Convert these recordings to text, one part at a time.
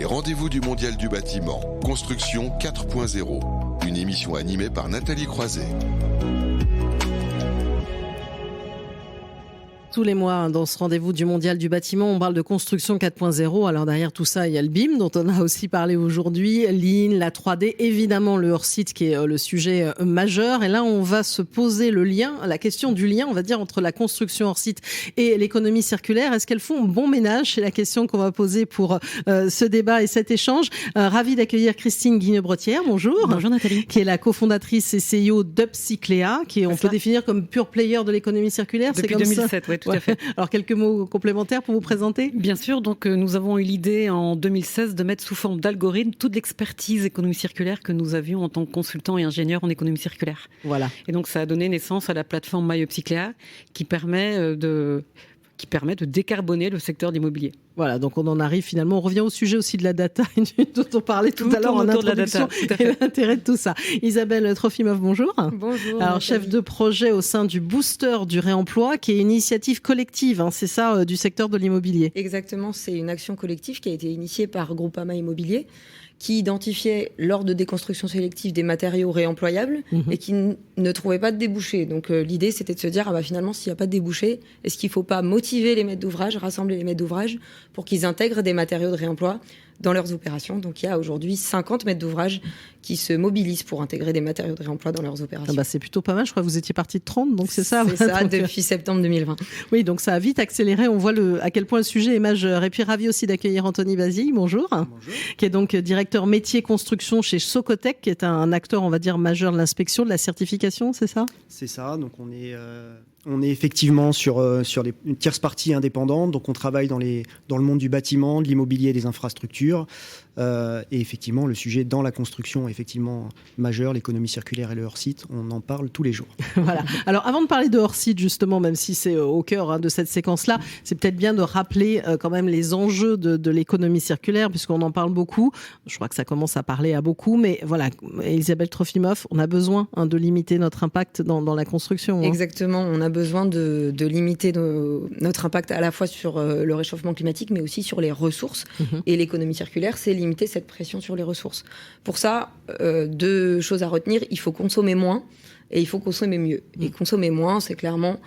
Les rendez-vous du Mondial du bâtiment, Construction 4.0. Une émission animée par Nathalie Croiset. Tous les mois, dans ce rendez-vous du Mondial du bâtiment, on parle de construction 4.0. Alors derrière tout ça, il y a le BIM, dont on a aussi parlé aujourd'hui, Lean, la 3D, évidemment le hors-site qui est le sujet majeur. Et là, on va se poser la question du lien, on va dire, entre la construction hors-site et l'économie circulaire. Est-ce qu'elles font bon ménage? C'est la question qu'on va poser pour ce débat et cet échange. Ravi d'accueillir Christine Guinebretière, bonjour. Bonjour Nathalie. Qui est la cofondatrice et CEO d'Upcycléa, qui on peut définir comme pure player de l'économie circulaire. Depuis c'est comme 2007, oui. Tout à fait. Alors, quelques mots complémentaires pour vous présenter? Bien sûr, donc nous avons eu l'idée en 2016 de mettre sous forme d'algorithme toute l'expertise économie circulaire que nous avions en tant que consultants et ingénieurs en économie circulaire. Voilà. Et donc ça a donné naissance à la plateforme MyUpcycléa qui permet de décarboner le secteur de l'immobilier. Voilà, donc on en arrive finalement, on revient au sujet aussi de la data dont on parlait tout à l'heure en introduction et l'intérêt de tout ça. Isabelle Trofimov, bonjour. Bonjour. Alors, chef de projet au sein du Booster du réemploi, qui est une initiative collective, hein, c'est ça, du secteur de l'immobilier. Exactement, c'est une action collective qui a été initiée par Groupama Immobilier, qui identifiait lors de déconstruction sélective des matériaux réemployables et qui ne trouvait pas de débouchés. Donc l'idée, c'était de se dire, finalement, s'il n'y a pas de débouchés, est-ce qu'il ne faut pas motiver les maîtres d'ouvrage, rassembler les maîtres d'ouvrage pour qu'ils intègrent des matériaux de réemploi dans leurs opérations. Donc il y a aujourd'hui 50 maîtres d'ouvrage qui se mobilisent pour intégrer des matériaux de réemploi dans leurs opérations. C'est plutôt pas mal, je crois que vous étiez parti de 30, donc c'est ça. C'est ça, depuis septembre 2020. Oui, donc ça a vite accéléré, on voit à quel point le sujet est majeur. Et puis ravi aussi d'accueillir Anthony Basile, bonjour. Bonjour. Qui est donc directeur métier construction chez Socotec, qui est un acteur, on va dire, majeur de l'inspection, de la certification, c'est ça? C'est ça, donc on est effectivement sur une tierce partie indépendante, donc on travaille dans le monde du bâtiment, de l'immobilier et des infrastructures. Et effectivement, le sujet dans la construction est effectivement majeur, l'économie circulaire et le hors-site, on en parle tous les jours. Voilà. Alors avant de parler de hors-site justement, même si c'est au cœur de cette séquence-là, c'est peut-être bien de rappeler quand même les enjeux de l'économie circulaire, puisqu'on en parle beaucoup. Je crois que ça commence à parler à beaucoup, mais voilà, Elisabeth Trofimov, on a besoin de limiter notre impact dans la construction. Exactement, on a besoin de limiter notre impact à la fois sur le réchauffement climatique, mais aussi sur les ressources. Et l'économie circulaire, c'est limiter cette pression sur les ressources. Pour ça, deux choses à retenir, il faut consommer moins et il faut consommer mieux. Et consommer moins, c'est clairement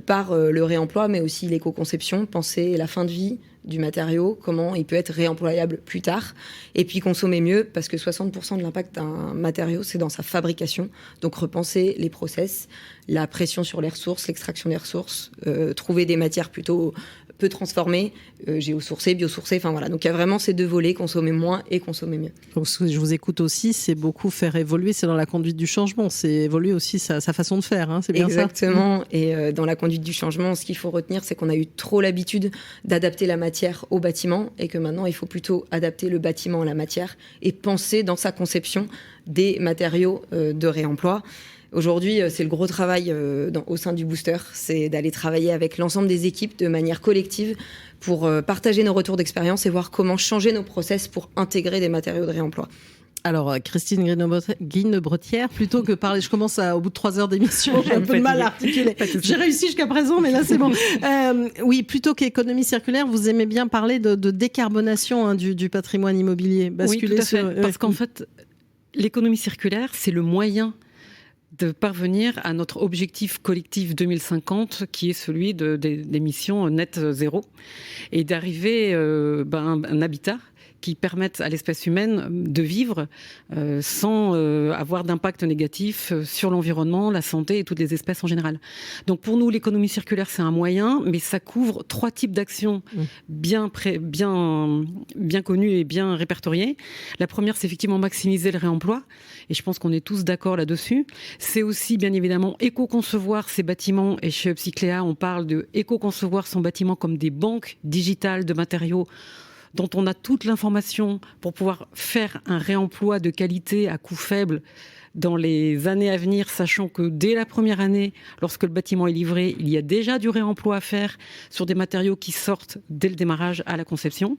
par le réemploi, mais aussi l'éco-conception, penser la fin de vie du matériau, comment il peut être réemployable plus tard, et puis consommer mieux, parce que 60% de l'impact d'un matériau, c'est dans sa fabrication. Donc repenser les process, la pression sur les ressources, l'extraction des ressources, trouver des matières plutôt peu transformées, géosourcées, biosourcées, enfin voilà. Donc il y a vraiment ces deux volets, consommer moins et consommer mieux. Donc ce que je vous écoute aussi, c'est beaucoup faire évoluer, c'est dans la conduite du changement, c'est évoluer aussi sa façon de faire, hein, c'est bien ça? Exactement, et dans la conduite du changement, ce qu'il faut retenir, c'est qu'on a eu trop l'habitude d'adapter la matière au bâtiment et que maintenant, il faut plutôt adapter le bâtiment à la matière et penser dans sa conception des matériaux de réemploi. Aujourd'hui, c'est le gros travail au sein du Booster, c'est d'aller travailler avec l'ensemble des équipes de manière collective pour partager nos retours d'expérience et voir comment changer nos process pour intégrer des matériaux de réemploi. Alors, Christine Guinebretière, plutôt que parler, je commence au bout de 3 heures d'émission, j'ai un peu de mal à articuler. J'ai réussi jusqu'à présent, mais là c'est bon. Oui, plutôt qu'économie circulaire, vous aimez bien parler de décarbonation du patrimoine immobilier. Basculer oui, tout à fait. Parce qu'en fait, l'économie circulaire, c'est le moyen de parvenir à notre objectif collectif 2050, qui est celui d'émissions net zéro, et d'arriver à un habitat qui permettent à l'espèce humaine de vivre sans avoir d'impact négatif sur l'environnement, la santé et toutes les espèces en général. Donc pour nous, l'économie circulaire, c'est un moyen, mais ça couvre 3 types d'actions bien connues et bien répertoriées. La première, c'est effectivement maximiser le réemploi, et je pense qu'on est tous d'accord là-dessus. C'est aussi, bien évidemment, éco-concevoir ces bâtiments, et chez Upcycléa, on parle de éco-concevoir son bâtiment comme des banques digitales de matériaux dont on a toute l'information pour pouvoir faire un réemploi de qualité à coût faible dans les années à venir, sachant que dès la première année, lorsque le bâtiment est livré, il y a déjà du réemploi à faire sur des matériaux qui sortent dès le démarrage à la conception.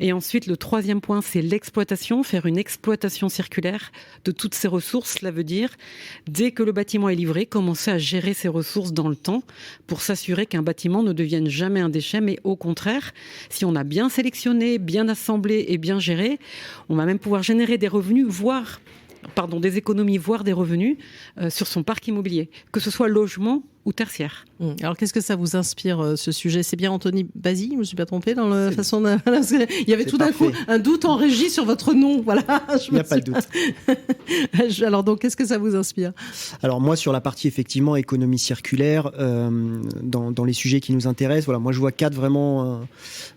Et ensuite, le troisième point, c'est l'exploitation, faire une exploitation circulaire de toutes ces ressources. Cela veut dire, dès que le bâtiment est livré, commencer à gérer ces ressources dans le temps pour s'assurer qu'un bâtiment ne devienne jamais un déchet, mais au contraire, si on a bien sélectionné, bien assemblé et bien géré, on va même pouvoir générer des revenus, des économies, voire des revenus sur son parc immobilier, que ce soit logement ou tertiaire. Alors, qu'est-ce que ça vous inspire, ce sujet? C'est bien Anthony Basile, je ne me suis pas trompée dans la façon de... Il y avait tout d'un coup un doute en régie sur votre nom. Voilà, il n'y a pas de doute. Alors, donc, qu'est-ce que ça vous inspire? Alors, moi, sur la partie, effectivement, économie circulaire, dans les sujets qui nous intéressent, voilà, moi, je vois 4 vraiment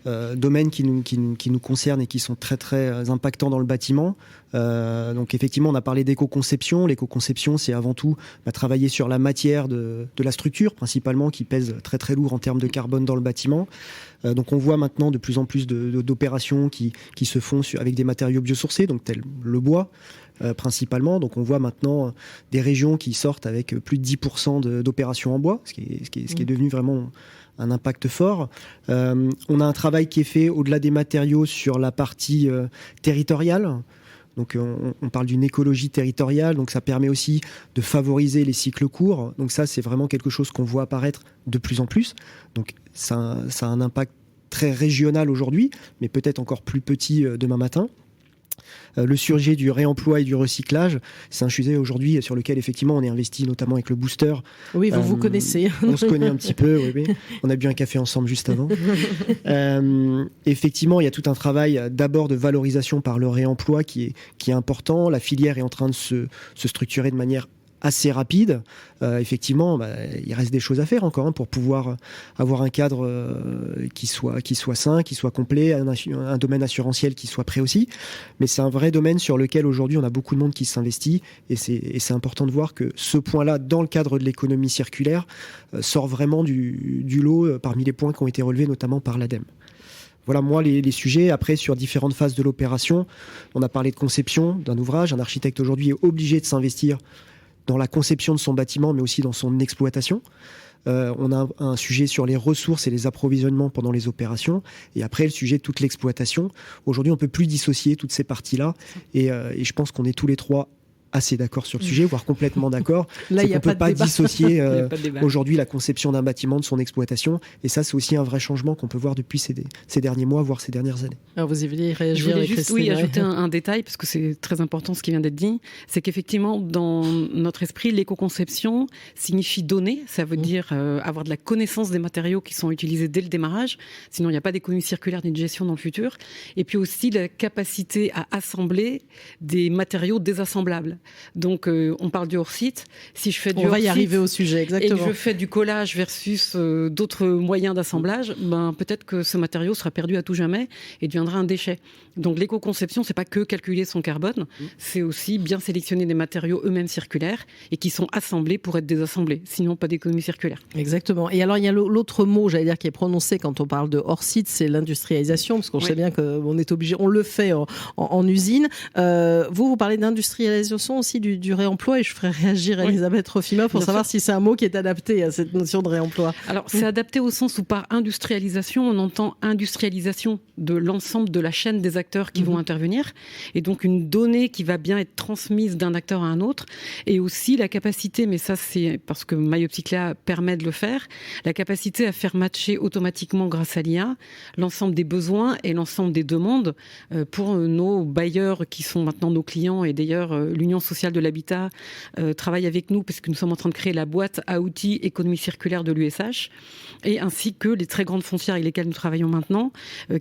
domaines qui nous concernent et qui sont très, très impactants dans le bâtiment. Donc, effectivement, on a parlé d'éco-conception. L'éco-conception, c'est avant tout travailler sur la matière de la structure, principalement, qui pèse très très lourd en termes de carbone dans le bâtiment. Donc on voit maintenant de plus en plus d'opérations qui se font avec des matériaux biosourcés, donc tel le bois principalement. Donc on voit maintenant des régions qui sortent avec plus de 10% d'opérations en bois, ce qui est devenu vraiment un impact fort. On a un travail qui est fait au-delà des matériaux sur la partie territoriale. Donc on parle d'une écologie territoriale, donc ça permet aussi de favoriser les cycles courts. Donc ça, c'est vraiment quelque chose qu'on voit apparaître de plus en plus. Donc ça a un impact très régional aujourd'hui, mais peut-être encore plus petit demain matin. Le sujet du réemploi et du recyclage, c'est un sujet aujourd'hui sur lequel effectivement on est investi, notamment avec le booster. Oui, vous connaissez. On se connaît un petit peu, oui. On a bu un café ensemble juste avant. Effectivement, il y a tout un travail d'abord de valorisation par le réemploi qui est important. La filière est en train de se structurer de manière assez rapide. Effectivement, il reste des choses à faire encore pour pouvoir avoir un cadre qui soit sain, qui soit complet, un domaine assurantiel qui soit prêt aussi. Mais c'est un vrai domaine sur lequel aujourd'hui on a beaucoup de monde qui s'investit et c'est important de voir que ce point-là, dans le cadre de l'économie circulaire, sort vraiment du lot parmi les points qui ont été relevés notamment par l'ADEME. Voilà, moi, les sujets. Après, sur différentes phases de l'opération, on a parlé de conception d'un ouvrage. Un architecte aujourd'hui est obligé de s'investir dans la conception de son bâtiment, mais aussi dans son exploitation. On a un sujet sur les ressources et les approvisionnements pendant les opérations. Et après, le sujet de toute l'exploitation. Aujourd'hui, on ne peut plus dissocier toutes ces parties-là. Et je pense qu'on est tous les trois assez d'accord sur le sujet, voire complètement d'accord. Là, il n'y a pas de débat. Dissocier aujourd'hui la conception d'un bâtiment de son exploitation. Et ça, c'est aussi un vrai changement qu'on peut voir depuis ces derniers mois, voire ces dernières années. Alors, vous y vouliez réagir? Je voulais juste ajouter un détail, parce que c'est très important ce qui vient d'être dit. C'est qu'effectivement, dans notre esprit, l'éco-conception signifie donner. Ça veut dire avoir de la connaissance des matériaux qui sont utilisés dès le démarrage. Sinon, il n'y a pas d'économie circulaire ni de gestion dans le futur. Et puis aussi la capacité à assembler des matériaux désassemblables. Donc, on parle du hors-site. Si je fais du on va y arriver au sujet, exactement. Et que je fais du collage versus d'autres moyens d'assemblage, peut-être que ce matériau sera perdu à tout jamais et deviendra un déchet. Donc, l'éco-conception, c'est pas que calculer son carbone, c'est aussi bien sélectionner des matériaux eux-mêmes circulaires et qui sont assemblés pour être désassemblés. Sinon, pas d'économie circulaire. Exactement. Et alors, il y a l'autre mot, j'allais dire, qui est prononcé quand on parle de hors-site, c'est l'industrialisation, parce qu'on sait bien qu'on est obligé, on le fait en usine. Vous parlez d'industrialisation aussi du réemploi, et je ferai réagir Elisabeth Trofimov pour savoir si c'est un mot qui est adapté à cette notion de réemploi. Alors, c'est adapté au sens où par industrialisation, on entend industrialisation de l'ensemble de la chaîne des acteurs qui vont intervenir, et donc une donnée qui va bien être transmise d'un acteur à un autre, et aussi la capacité, mais ça c'est parce que myOpticlia permet de le faire, la capacité à faire matcher automatiquement grâce à l'IA l'ensemble des besoins et l'ensemble des demandes pour nos bailleurs qui sont maintenant nos clients, et d'ailleurs l'Union sociale de l'habitat travaille avec nous parce que nous sommes en train de créer la boîte à outils économie circulaire de l'USH, et ainsi que les très grandes foncières avec lesquelles nous travaillons maintenant,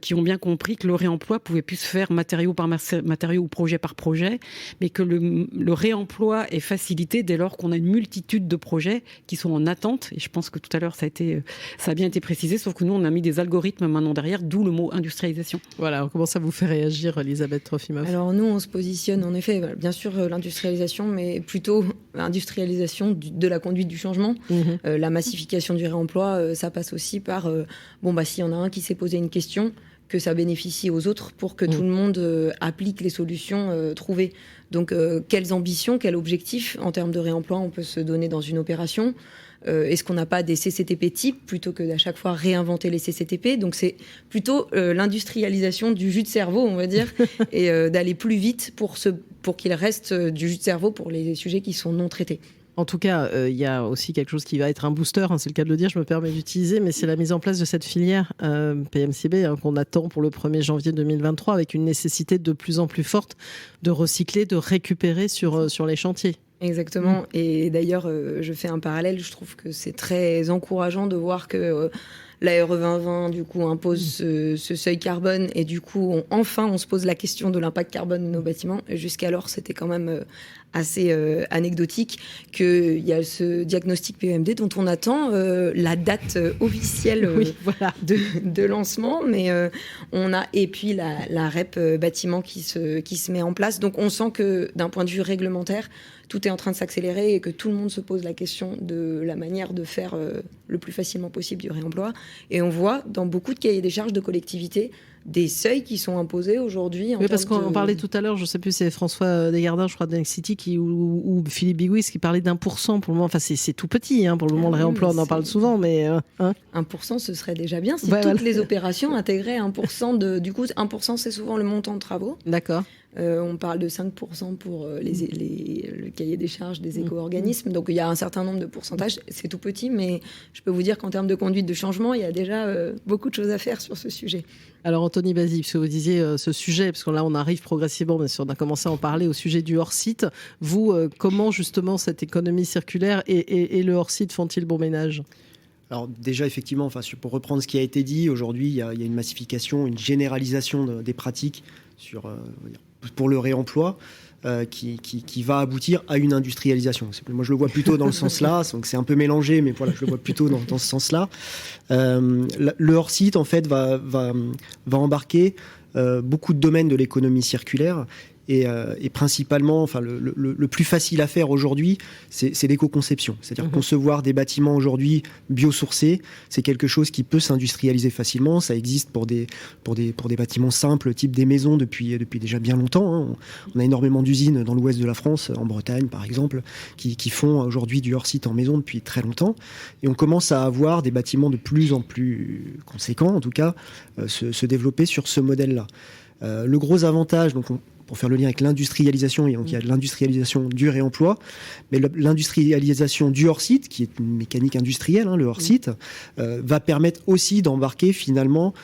qui ont bien compris que le réemploi pouvait plus se faire matériau par matériau ou projet par projet, mais que le réemploi est facilité dès lors qu'on a une multitude de projets qui sont en attente. Et je pense que tout à l'heure ça a bien été précisé, sauf que nous on a mis des algorithmes maintenant derrière, d'où le mot industrialisation. Voilà, comment ça vous fait réagir, Elisabeth Trofimov? Alors nous on se positionne en effet, bien sûr l'industrialisation, mais plutôt industrialisation de la conduite du changement. La massification du réemploi, ça passe aussi par s'il y en a un qui s'est posé une question, que ça bénéficie aux autres pour que tout le monde applique les solutions trouvées. Donc, quelles ambitions, quels objectifs en termes de réemploi on peut se donner dans une opération ? Est-ce qu'on n'a pas des CCTP types plutôt que d'à chaque fois réinventer les CCTP ? Donc, c'est plutôt l'industrialisation du jus de cerveau, on va dire, et d'aller plus vite pour qu'il reste du jus de cerveau pour les sujets qui sont non traités. En tout cas, il y a aussi quelque chose qui va être un booster, c'est le cas de le dire, je me permets d'utiliser, mais c'est la mise en place de cette filière PMCB qu'on attend pour le 1er janvier 2023, avec une nécessité de plus en plus forte de recycler, de récupérer sur les chantiers. Exactement. Et d'ailleurs, je fais un parallèle, je trouve que c'est très encourageant de voir que la RE 2020, du coup, impose ce seuil carbone, et du coup, on se pose la question de l'impact carbone de nos bâtiments. Et jusqu'alors, c'était quand même assez anecdotique qu'il y a ce diagnostic PEMD dont on attend la date officielle de lancement, mais et puis la REP bâtiment qui se met en place. Donc on sent que d'un point de vue réglementaire, tout est en train de s'accélérer et que tout le monde se pose la question de la manière de faire le plus facilement possible du réemploi. Et on voit dans beaucoup de cahiers des charges de collectivités des seuils qui sont imposés aujourd'hui. Oui, parce qu'on parlait tout à l'heure, je ne sais plus, c'est François Desgardins, je crois, d'Anexity, ou Philippe Bigouis qui parlait d'1% pour le moment. Enfin, c'est tout petit, pour le moment, le réemploi, on en parle souvent, mais... 1%, ce serait déjà bien si toutes les opérations intégraient 1%. Du coup, 1%, c'est souvent le montant de travaux. D'accord. On parle de 5% pour le cahier des charges des éco-organismes. Donc, il y a un certain nombre de pourcentages. C'est tout petit, mais je peux vous dire qu'en termes de conduite de changement, il y a déjà beaucoup de choses à faire sur ce sujet. Alors, Anthony Basile, puisque vous disiez ce sujet, parce que là, on arrive progressivement, mais on a commencé à en parler au sujet du hors-site. Vous, comment, justement, cette économie circulaire et le hors-site font-ils bon ménage ? Alors déjà, effectivement, pour reprendre ce qui a été dit, aujourd'hui, il y a une massification, une généralisation des pratiques pour le réemploi qui va aboutir à une industrialisation. Moi, je le vois plutôt dans le sens là, donc c'est un peu mélangé, mais voilà, je le vois plutôt dans ce sens-là. Le hors-site, en fait, va embarquer beaucoup de domaines de l'économie circulaire. Et principalement, le plus facile à faire aujourd'hui, c'est l'éco-conception. C'est-à-dire concevoir des bâtiments aujourd'hui biosourcés, c'est quelque chose qui peut s'industrialiser facilement. Ça existe pour des bâtiments simples, type des maisons, depuis déjà bien longtemps. On a énormément d'usines dans l'ouest de la France, en Bretagne par exemple, qui font aujourd'hui du hors-site en maison depuis très longtemps. Et on commence à avoir des bâtiments de plus en plus conséquents, en tout cas, se développer sur ce modèle-là. Le gros avantage, donc pour faire le lien avec l'industrialisation, et donc il y a l'industrialisation du réemploi, mais l'industrialisation du hors-site, qui est une mécanique industrielle, le hors-site, va permettre aussi d'embarquer finalement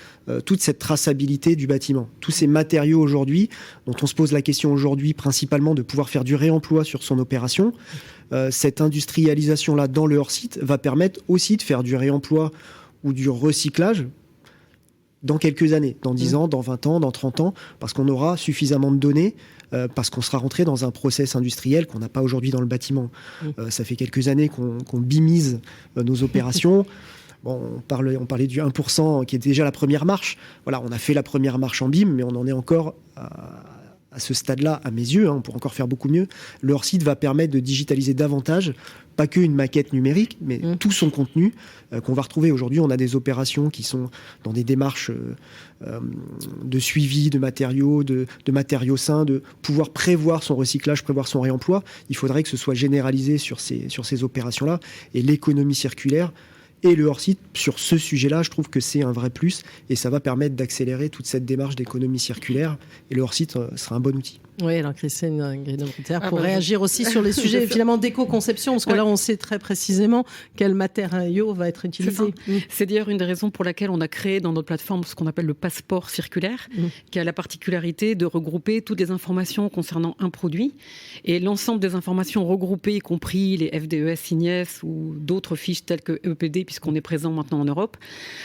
toute cette traçabilité du bâtiment. Tous ces matériaux aujourd'hui, dont on se pose la question aujourd'hui principalement de pouvoir faire du réemploi sur son opération, cette industrialisation-là dans le hors-site va permettre aussi de faire du réemploi ou du recyclage dans quelques années, dans 10 ans, dans 20 ans, dans 30 ans, parce qu'on aura suffisamment de données, parce qu'on sera rentré dans un process industriel qu'on n'a pas aujourd'hui dans le bâtiment. Ça fait quelques années qu'on bimise nos opérations. Bon, on parlait du 1% qui est déjà la première marche. Voilà, on a fait la première marche en BIM, mais on en est encore à ce stade-là, à mes yeux, on pourrait encore faire beaucoup mieux. Le hors-site va permettre de digitaliser davantage, pas qu'une maquette numérique, mais tout son contenu qu'on va retrouver aujourd'hui. On a des opérations qui sont dans des démarches de suivi de matériaux, de matériaux sains, de pouvoir prévoir son recyclage, prévoir son réemploi. Il faudrait que ce soit généralisé sur ces opérations-là. Et l'économie circulaire et le hors-site, sur ce sujet-là, je trouve que c'est un vrai plus et ça va permettre d'accélérer toute cette démarche d'économie circulaire et le hors-site sera un bon outil. Oui, alors Christine Grinon-Brunner, pour réagir aussi sur les sujets finalement d'éco-conception, parce que là on sait très précisément quel matériau va être utilisé. C'est d'ailleurs une des raisons pour laquelle on a créé dans notre plateforme ce qu'on appelle le passeport circulaire, qui a la particularité de regrouper toutes les informations concernant un produit et l'ensemble des informations regroupées, y compris les FDES, IGNES ou d'autres fiches telles que EPD, puisqu'on est présent maintenant en Europe.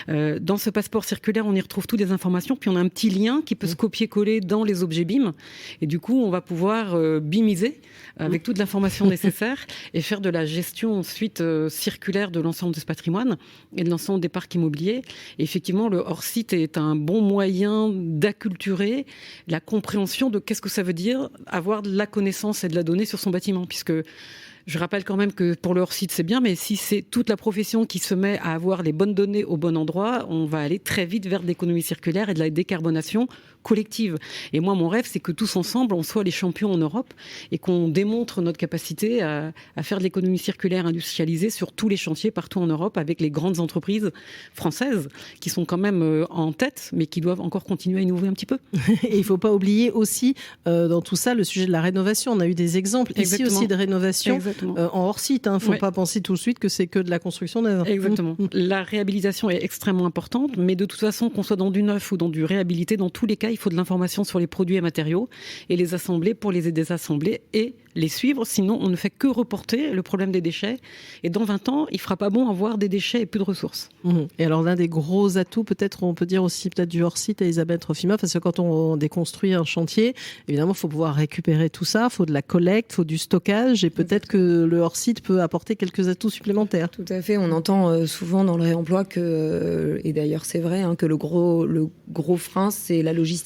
Dans ce passeport circulaire, on y retrouve toutes les informations, puis on a un petit lien qui peut se copier-coller dans les objets BIM, et du coup on va pouvoir BIMiser avec toute l'information nécessaire et faire de la gestion ensuite circulaire de l'ensemble de ce patrimoine et de l'ensemble des parcs immobiliers. Et effectivement, le hors-site est un bon moyen d'acculturer la compréhension de qu'est-ce que ça veut dire avoir de la connaissance et de la donnée sur son bâtiment, puisque Je rappelle quand même que pour le hors-site, c'est bien, mais si c'est toute la profession qui se met à avoir les bonnes données au bon endroit, on va aller très vite vers de l'économie circulaire et de la décarbonation collective. Et moi, mon rêve, c'est que tous ensemble, on soit les champions en Europe et qu'on démontre notre capacité à faire de l'économie circulaire industrialisée sur tous les chantiers partout en Europe avec les grandes entreprises françaises qui sont quand même en tête, mais qui doivent encore continuer à innover un petit peu. Et il ne faut pas oublier aussi, dans tout ça, le sujet de la rénovation. On a eu des exemples Exactement. ici aussi de rénovation en hors-site. Il ne faut pas penser tout de suite que c'est que de la construction neuve. Exactement. La réhabilitation est extrêmement importante, mais de toute façon, qu'on soit dans du neuf ou dans du réhabilité, dans tous les cas, il faut de l'information sur les produits et matériaux et les assembler pour les désassembler et les suivre. Sinon, on ne fait que reporter le problème des déchets. Et dans 20 ans, il ne fera pas bon avoir des déchets et plus de ressources. Et alors, l'un des gros atouts, peut-être, on peut dire aussi peut-être du hors-site à Elisabeth Trofima, parce que quand on déconstruit un chantier, évidemment, il faut pouvoir récupérer tout ça, il faut de la collecte, il faut du stockage, et peut-être que le hors-site peut apporter quelques atouts supplémentaires. Tout à fait. On entend souvent dans le réemploi que, et d'ailleurs c'est vrai, que le gros frein, c'est la logistique.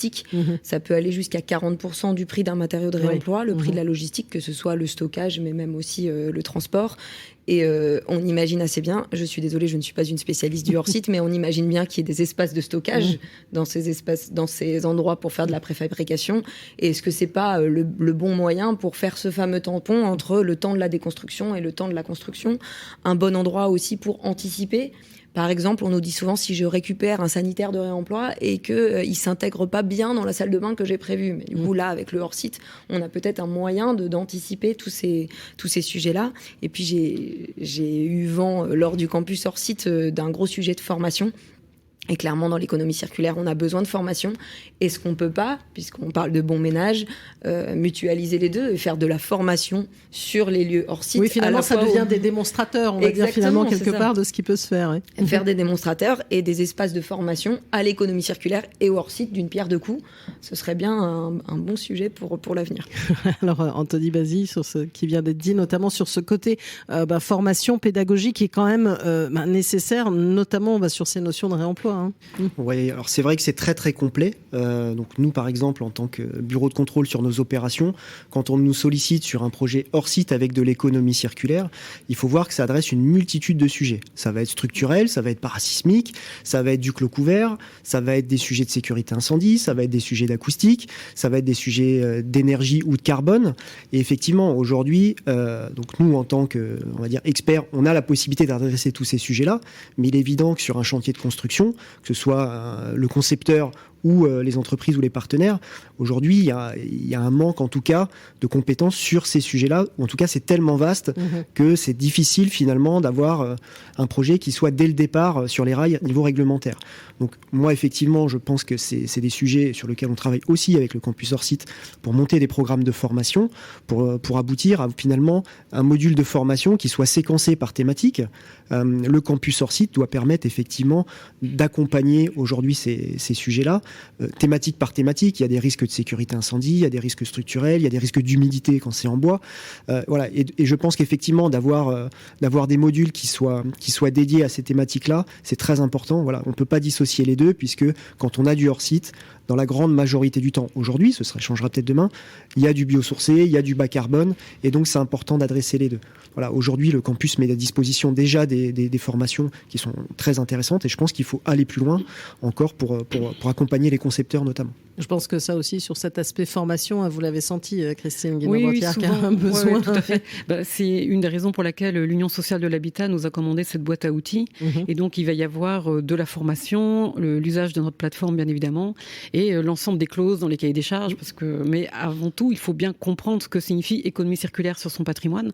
Ça peut aller jusqu'à 40% du prix d'un matériau de réemploi, le prix de la logistique, que ce soit le stockage, mais même aussi le transport. Et on imagine assez bien, je suis désolée, je ne suis pas une spécialiste du hors-site, mais on imagine bien qu'il y ait des espaces de stockage dans ces endroits pour faire de la préfabrication. Et est-ce que c'est pas le bon moyen pour faire ce fameux tampon entre le temps de la déconstruction et le temps de la construction? Un bon endroit aussi pour anticiper. Par exemple, on nous dit souvent si je récupère un sanitaire de réemploi et qu'il ne s'intègre pas bien dans la salle de bain que j'ai prévue. Mais du coup, là, avec le hors-site, on a peut-être un moyen d'anticiper tous ces sujets-là. Et puis, j'ai eu vent lors du campus hors-site d'un gros sujet de formation. Et clairement, dans l'économie circulaire, on a besoin de formation. Est-ce qu'on ne peut pas, puisqu'on parle de bon ménage, mutualiser les deux et faire de la formation sur les lieux hors site? Oui, finalement, ça devient des démonstrateurs, on va dire finalement quelque part de ce qui peut se faire. Oui. Faire des démonstrateurs et des espaces de formation à l'économie circulaire et au hors site d'une pierre deux coups, ce serait bien un bon sujet pour l'avenir. Alors, Anthony Basile, sur ce qui vient d'être dit, notamment sur ce côté formation pédagogique qui est quand même nécessaire, notamment sur ces notions de réemploi. Oui, alors c'est vrai que c'est très très complet. Donc nous, par exemple, en tant que bureau de contrôle sur nos opérations, quand on nous sollicite sur un projet hors site avec de l'économie circulaire, il faut voir que ça adresse une multitude de sujets. Ça va être structurel, ça va être parasismique, ça va être du clos couvert, ça va être des sujets de sécurité incendie, ça va être des sujets d'acoustique, ça va être des sujets d'énergie ou de carbone. Et effectivement, aujourd'hui, donc nous, en tant que, on va dire, experts, on a la possibilité d'adresser tous ces sujets-là, mais il est évident que sur un chantier de construction, que ce soit le concepteur ou les entreprises ou les partenaires, aujourd'hui, il y a un manque, en tout cas, de compétences sur ces sujets-là, ou en tout cas, c'est tellement vaste que c'est difficile, finalement, d'avoir un projet qui soit, dès le départ, sur les rails, niveau réglementaire. Donc, moi, effectivement, je pense que c'est des sujets sur lesquels on travaille aussi avec le campus hors site pour monter des programmes de formation, pour aboutir à, finalement, un module de formation qui soit séquencé par thématique. Le campus hors site doit permettre, effectivement, d'accompagner, aujourd'hui, ces sujets-là, thématique par thématique. Il y a des risques de sécurité incendie, il y a des risques structurels, il y a des risques d'humidité quand c'est en bois. Voilà. Et je pense qu'effectivement, d'avoir des modules qui soient dédiés à ces thématiques-là, c'est très important. Voilà. On ne peut pas dissocier les deux, puisque quand on a du hors-site, dans la grande majorité du temps, aujourd'hui, changera peut-être demain, il y a du biosourcé, il y a du bas carbone, et donc c'est important d'adresser les deux. Voilà, aujourd'hui, le campus met à disposition déjà des formations qui sont très intéressantes, et je pense qu'il faut aller plus loin encore pour accompagner les concepteurs notamment. Je pense que ça aussi, sur cet aspect formation, vous l'avez senti, Christine Guillemot-Brettière, qui a un besoin. Oui, tout à fait. C'est une des raisons pour laquelle l'Union sociale de l'habitat nous a commandé cette boîte à outils. Et donc, il va y avoir de la formation, l'usage de notre plateforme, bien évidemment, et l'ensemble des clauses dans les cahiers des charges. Mais avant tout, il faut bien comprendre ce que signifie économie circulaire sur son patrimoine.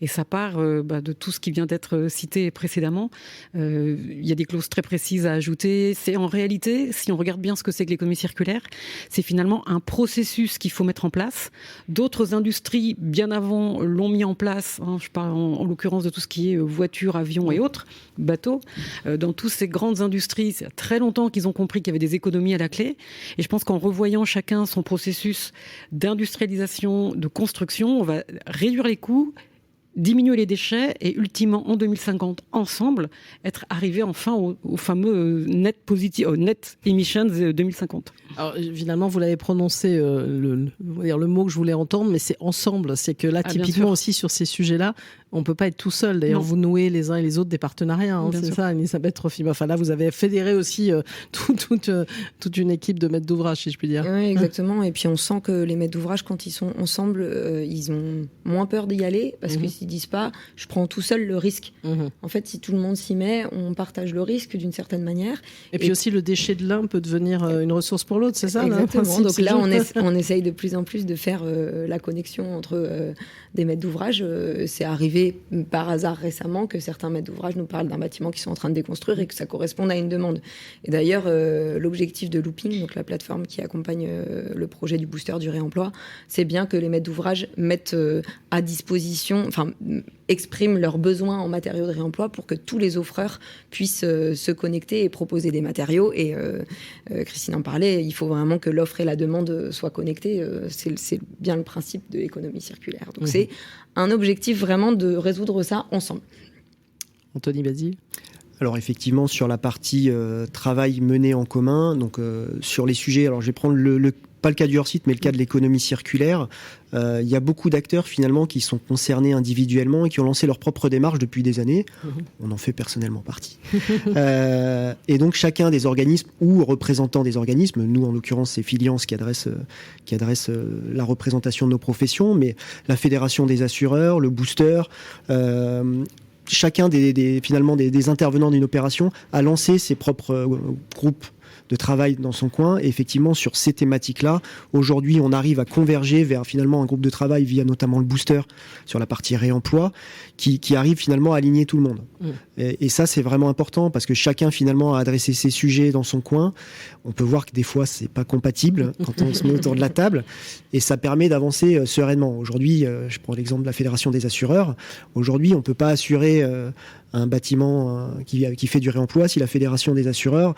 Et ça part de tout ce qui vient d'être cité précédemment. Il y a des clauses très précises à ajouter. C'est en réalité, si on regarde bien ce que c'est que l'économie circulaire, c'est finalement un processus qu'il faut mettre en place. D'autres industries, bien avant, l'ont mis en place. Je parle en l'occurrence de tout ce qui est voitures, avions et autres, bateaux. Dans toutes ces grandes industries, c'est très longtemps qu'ils ont compris qu'il y avait des économies à la clé. Et je pense qu'en revoyant chacun son processus d'industrialisation, de construction, on va réduire les coûts, diminuer les déchets et ultimement en 2050 ensemble être arrivé enfin au fameux net emissions 2050. Alors finalement vous l'avez prononcé le mot que je voulais entendre, mais c'est ensemble. C'est que là typiquement aussi sur ces sujets-là, on peut pas être tout seul. D'ailleurs vous nouez les uns et les autres des partenariats, hein, c'est ça, Elisabeth Trofimov. Enfin là vous avez fédéré aussi toute une équipe de maîtres d'ouvrage, si je puis dire. Oui, exactement. Et puis on sent que les maîtres d'ouvrage, quand ils sont ensemble, ils ont moins peur d'y aller parce qu'ils ne disent pas je prends tout seul le risque. En fait, si tout le monde s'y met, on partage le risque d'une certaine manière. Et puis aussi le déchet de l'un peut devenir une ressource pour l'autre, c'est ça? Exactement. Donc là, on essaye de plus en plus de faire la connexion entre des maîtres d'ouvrage. C'est arrivé par hasard récemment que certains maîtres d'ouvrage nous parlent d'un bâtiment qu'ils sont en train de déconstruire et que ça corresponde à une demande. Et d'ailleurs, l'objectif de Looping, donc la plateforme qui accompagne le projet du booster du réemploi, c'est bien que les maîtres d'ouvrage mettent à disposition, expriment leurs besoins en matériaux de réemploi pour que tous les offreurs puissent se connecter et proposer des matériaux. Et Christine en parlait, il faut vraiment que l'offre et la demande soient connectées. C'est bien le principe de l'économie circulaire. Donc c'est un objectif vraiment de résoudre ça ensemble. Anthony Basile. Alors effectivement, sur la partie travail mené en commun, donc sur les sujets, alors je vais prendre pas le cas du hors-site, mais le cas de l'économie circulaire. Il y a beaucoup d'acteurs finalement qui sont concernés individuellement et qui ont lancé leur propre démarche depuis des années. On en fait personnellement partie. Et donc chacun des organismes ou représentants des organismes, nous en l'occurrence c'est Filiance qui adresse la représentation de nos professions, mais la Fédération des assureurs, le booster, chacun des intervenants d'une opération a lancé ses propres groupes de travail dans son coin. Et effectivement, sur ces thématiques-là, aujourd'hui, on arrive à converger vers finalement un groupe de travail via notamment le booster sur la partie réemploi qui arrive finalement à aligner tout le monde. Et ça, c'est vraiment important parce que chacun finalement a adressé ses sujets dans son coin. On peut voir que des fois, c'est pas compatible quand on se met autour de la table et ça permet d'avancer sereinement. Aujourd'hui, je prends l'exemple de la Fédération des assureurs. Aujourd'hui, on peut pas assurer un bâtiment qui fait du réemploi si la Fédération des assureurs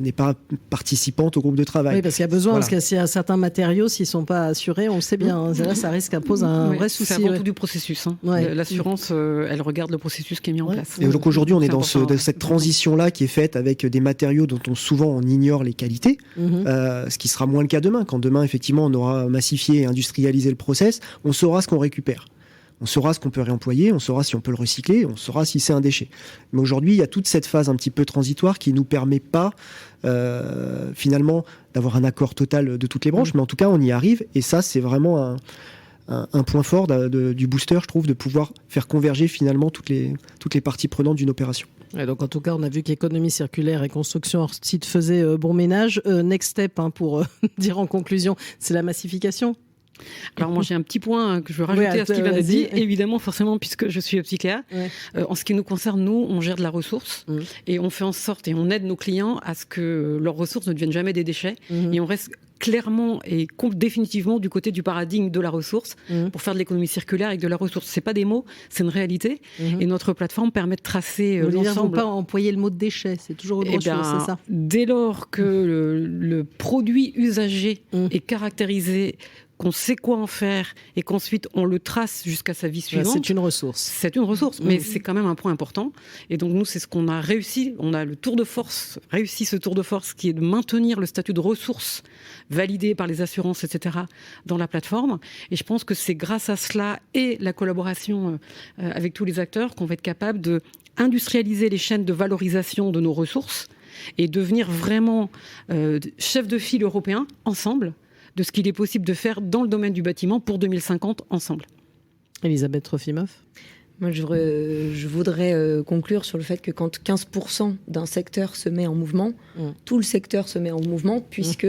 n'est pas participante au groupe de travail. Oui, parce qu'il y a besoin, parce qu'il y a certains matériaux, s'ils ne sont pas assurés, on le sait bien, là, ça risque à poser un vrai souci. C'est avant tout du processus. L'assurance, elle regarde le processus qui est mis en place. Et donc aujourd'hui, on est dans cette transition-là qui est faite avec des matériaux dont souvent on ignore les qualités, ce qui sera moins le cas demain. Quand demain, effectivement, on aura massifié et industrialisé le process, on saura ce qu'on récupère. On saura ce qu'on peut réemployer, on saura si on peut le recycler, on saura si c'est un déchet. Mais aujourd'hui, il y a toute cette phase un petit peu transitoire qui ne nous permet pas finalement d'avoir un accord total de toutes les branches, mais en tout cas, on y arrive. Et ça, c'est vraiment un point fort du booster, je trouve, de pouvoir faire converger finalement toutes les parties prenantes d'une opération. Et donc en tout cas, on a vu qu'économie circulaire et construction hors site faisaient bon ménage. Next step, pour dire en conclusion, c'est la massification. Alors moi j'ai un petit point que je veux rajouter à ce qui vient d'être dit, évidemment forcément puisque je suis psychiatre. En ce qui nous concerne, nous on gère de la ressource et on fait en sorte et on aide nos clients à ce que leurs ressources ne deviennent jamais des déchets et on reste clairement et définitivement du côté du paradigme de la ressource pour faire de l'économie circulaire avec de la ressource. C'est pas des mots, c'est une réalité et notre plateforme permet de tracer l'ensemble. Ils ne vont pas employer le mot de déchet, c'est toujours autre chose, c'est ça. Dès lors que le produit usagé est caractérisé, qu'on sait quoi en faire et qu'ensuite on le trace jusqu'à sa vie suivante. C'est une ressource. C'est une ressource, mais c'est quand même un point important. Et donc nous, c'est ce qu'on a réussi. On a réussi ce tour de force qui est de maintenir le statut de ressource validé par les assurances, etc., dans la plateforme. Et je pense que c'est grâce à cela et la collaboration avec tous les acteurs qu'on va être capable de industrialiser les chaînes de valorisation de nos ressources et devenir vraiment chef de file européen ensemble de ce qu'il est possible de faire dans le domaine du bâtiment pour 2050 ensemble. Elisabeth Trofimov. Moi, je voudrais conclure sur le fait que quand 15% d'un secteur se met en mouvement, tout le secteur se met en mouvement puisque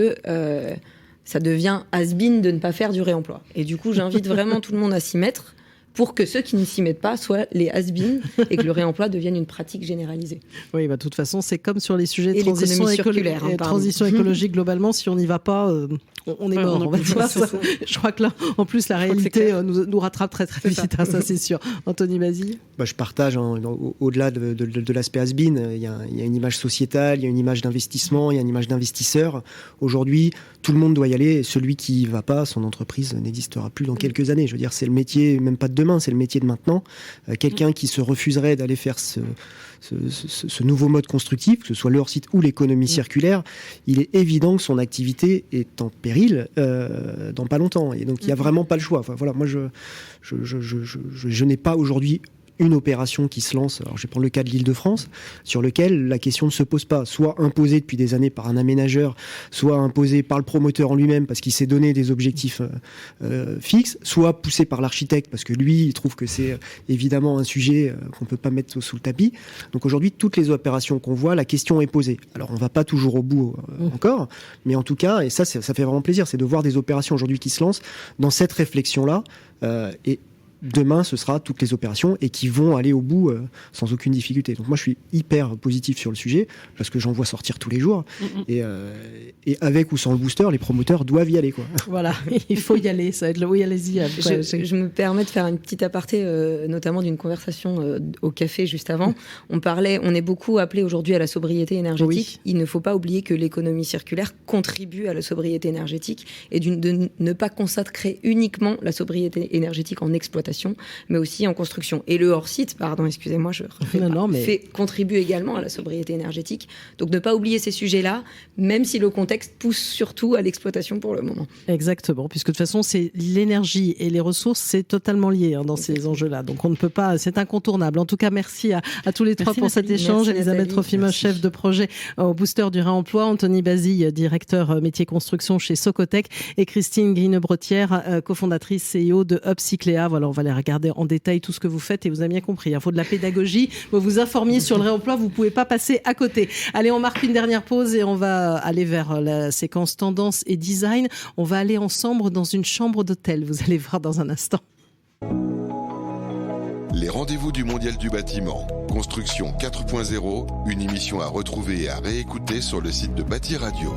ça devient has-been de ne pas faire du réemploi. Et du coup, j'invite vraiment tout le monde à s'y mettre pour que ceux qui ne s'y mettent pas soient les has-been et que le réemploi devienne une pratique généralisée. Oui, de toute façon, c'est comme sur les sujets de transition écologique globalement, si on n'y va pas, on est mort, on va dire ça. Je crois que là, en plus, la réalité nous rattrape très très vite, hein, ça c'est sûr. Anthony Bazille. Je partage, au-delà de l'aspect has-been, il y a une image sociétale, il y a une image d'investissement, il y a une image d'investisseur. Aujourd'hui, tout le monde doit y aller, et celui qui ne va pas, son entreprise n'existera plus dans quelques années. Je veux dire, c'est le métier, même pas de demain, c'est le métier de maintenant. Quelqu'un qui se refuserait d'aller faire ce nouveau mode constructif, que ce soit le hors-site ou l'économie circulaire, il est évident que son activité est en péril dans pas longtemps. Et donc, il n'y a vraiment pas le choix. Enfin, voilà, moi, je n'ai pas aujourd'hui une opération qui se lance, alors je vais prendre le cas de l'Île-de-France, sur lequel la question ne se pose pas, soit imposée depuis des années par un aménageur, soit imposée par le promoteur en lui-même parce qu'il s'est donné des objectifs fixes, soit poussée par l'architecte parce que lui, il trouve que c'est évidemment un sujet qu'on ne peut pas mettre sous le tapis. Donc aujourd'hui, toutes les opérations qu'on voit, la question est posée. Alors on ne va pas toujours au bout encore, mais en tout cas, et ça fait vraiment plaisir, c'est de voir des opérations aujourd'hui qui se lancent dans cette réflexion-là, et demain, ce sera toutes les opérations et qui vont aller au bout sans aucune difficulté. Donc moi, je suis hyper positif sur le sujet parce que j'en vois sortir tous les jours. Et avec ou sans le booster, les promoteurs doivent y aller, quoi. Voilà, il faut y aller. Ça va être le oui, allez-y. Je me permets de faire une petite aparté, notamment d'une conversation au café juste avant. On est beaucoup appelé aujourd'hui à la sobriété énergétique. Oui. Il ne faut pas oublier que l'économie circulaire contribue à la sobriété énergétique et de ne pas consacrer uniquement la sobriété énergétique en exploitation, mais aussi en construction. Et le hors-site, contribue également à la sobriété énergétique. Donc ne pas oublier ces sujets-là, même si le contexte pousse surtout à l'exploitation pour le moment. Exactement, puisque de toute façon, c'est l'énergie et les ressources, c'est totalement lié dans ces enjeux-là. Donc on ne peut pas, c'est incontournable. En tout cas, merci à tous les trois pour cet échange. Elisabeth Trofimos, chef de projet au Booster du Réemploi, Anthony Bazille, directeur métier construction chez Socotec, et Christine Guine-Brotière, cofondatrice CEO de Upcycléa. Voilà, on va aller regarder en détail tout ce que vous faites et vous avez bien compris. Il faut de la pédagogie, vous vous informiez sur le réemploi, vous ne pouvez pas passer à côté. Allez, on marque une dernière pause et on va aller vers la séquence tendance et design. On va aller ensemble dans une chambre d'hôtel. Vous allez voir dans un instant. Les rendez-vous du Mondial du bâtiment. Construction 4.0, une émission à retrouver et à réécouter sur le site de Bâti Radio.